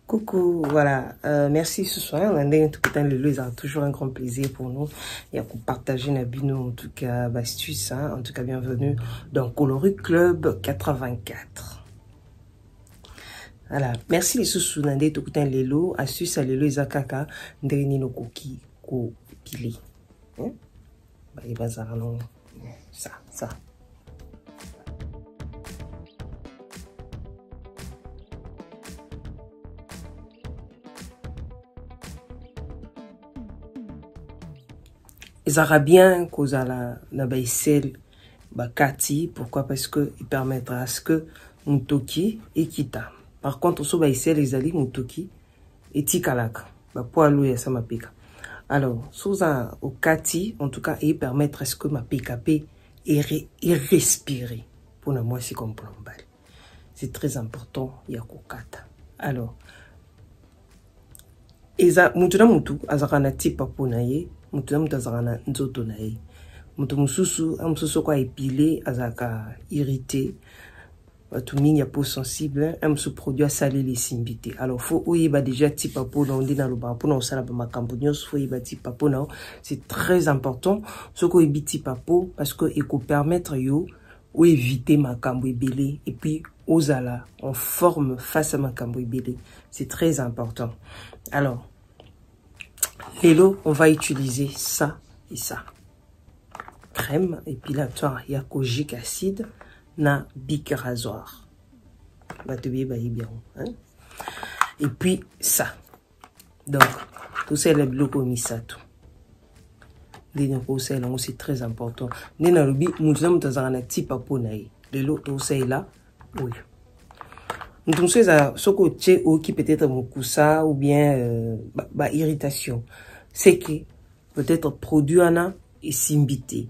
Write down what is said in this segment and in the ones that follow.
Coucou, voilà, merci ce soir. On a toujours un grand plaisir pour nous. Et pour partager Nabino, en tout cas, astuce, hein, en tout cas, bienvenue dans Coloris Club 84. Voilà, merci les sous Nandé, tout le lelo, astuce à lelo, Izakaka, Ndeni no Koki, Ko Pili. Il va ça. Ils aura bien cause à la baisselle bakati. Pourquoi? Parce que il permettra à ce que mutoki et kita. Par contre, au baisselle les alliés mutoki et tikalaka. Ba poilu ya sama pika. Alors, sous un au kati, en tout cas, il permettra à ce que ma PKP et respirer pour la moi si comprendre. C'est très important, il y a kokata. Alors, eza mutuna mutu azakana tipa ponaye. Mutu azakana nzoto naye. Mutu mususu kwa épilé azaka irrité. Tout mine ya peau sensible, se produit à saler les simbités. Alors faut oyiba déjà tipa po na ondina lo ba po na osala ba makambo nyos faut oyiba tipa po na. C'est très important ce ko oyibi tipa po parce que il peut permettre yo ou éviter makambo ebele et puis ozala en forme face à makambo ebele. C'est très important. Alors Lelo, on va utiliser ça et ça. Crème épilatoire, il y a kojique acide, na bic rasoir. Bien, hein? Et puis ça. Donc, tout ça, le bloc au misato. C'est très important. Nena rubi, nous avons un type à ponaï. Lelo, tout ça est là. Oui. Nous sommes ce côté qui peut-être moukusa ou bien irritation. C'est que peut-être produit en et simbité.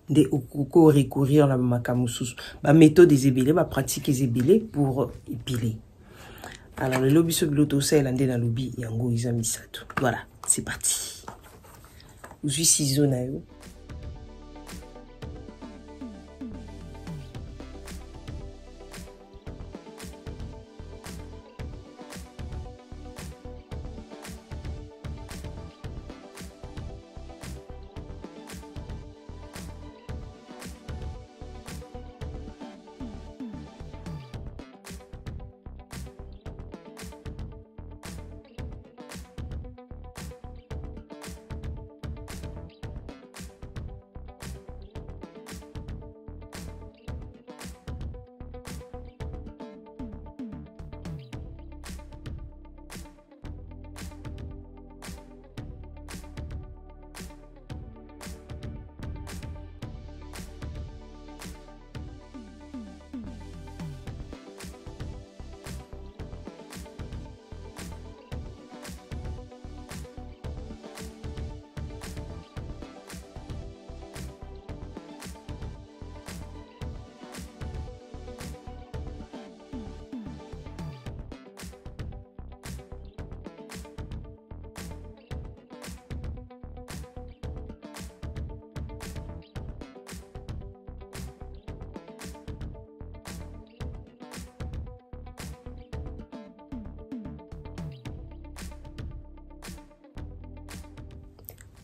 De recourir à la makamusus. Méthode des ébélés, pratique des ébélés pour épiler. Alors le lobby sur l'auto c'est l'andé dans le lobby yango isamisato. Voilà, c'est parti. Vous suis ciseaux naïo.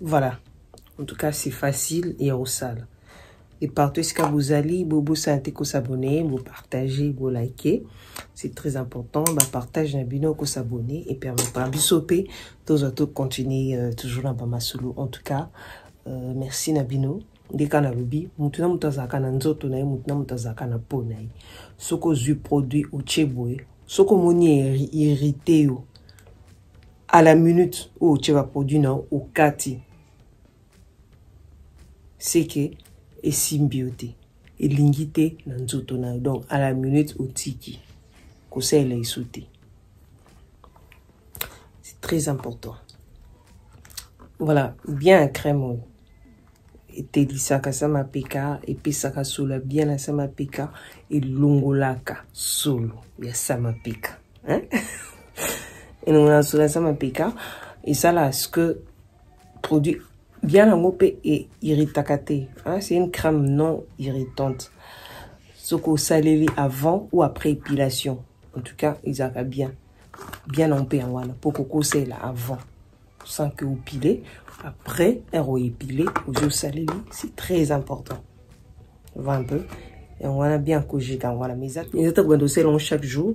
Voilà. En tout cas, c'est facile et au sale. Et partout ce que vous allez, vous sentez que vous abonnez, vous partagez, vous likez. C'est très important. Partage un bino que s'abonner et permettre à bisopé tous autres continuer toujours dans ma solo. En tout cas, merci Nabino. Dès qu'on a rubi, mutuna mutazaka na nzoto na mutuna mutazaka na po na. Soko zu produit au cheboe. Soko moni irrité à la minute où tu vas produire au kati. C'est que est symbioté et l'ingité dans nzoto na. Donc à la minute au tiki. Conseil les sauter. C'est très important. Voilà, bien crème. Et telisaka sama peka et pesaka sola bien la sama peka et longolaka solo ya sama peka. Hein? Et nous avons sola sama peka et ça là ce que produit bien la mope et irritakate. Hein? C'est une crème non irritante. Ce qu'on salé avant ou après épilation. En tout cas, ils ont bien. bien en paix voilà pour que c'est là avant sans que vous pilez après un épilé vous salez c'est très important va un peu et on va bien coger dans voilà mes actes les étapes de selon chaque jour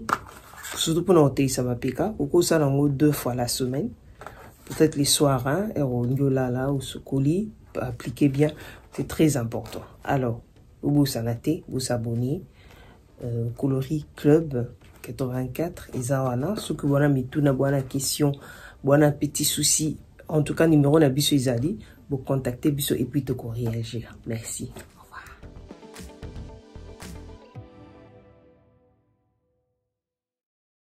surtout pour noter ça va piquer ou ça en 2 fois la semaine peut-être les soirs hein et on là ou ce colis appliquer bien c'est très important alors vous s'anater vous abonner Coloris Club 84 et Zawana ce que voilà mais tout na bonne question bon petit souci en tout cas numéro na biso izali vous contacter biso et puis te réagir merci.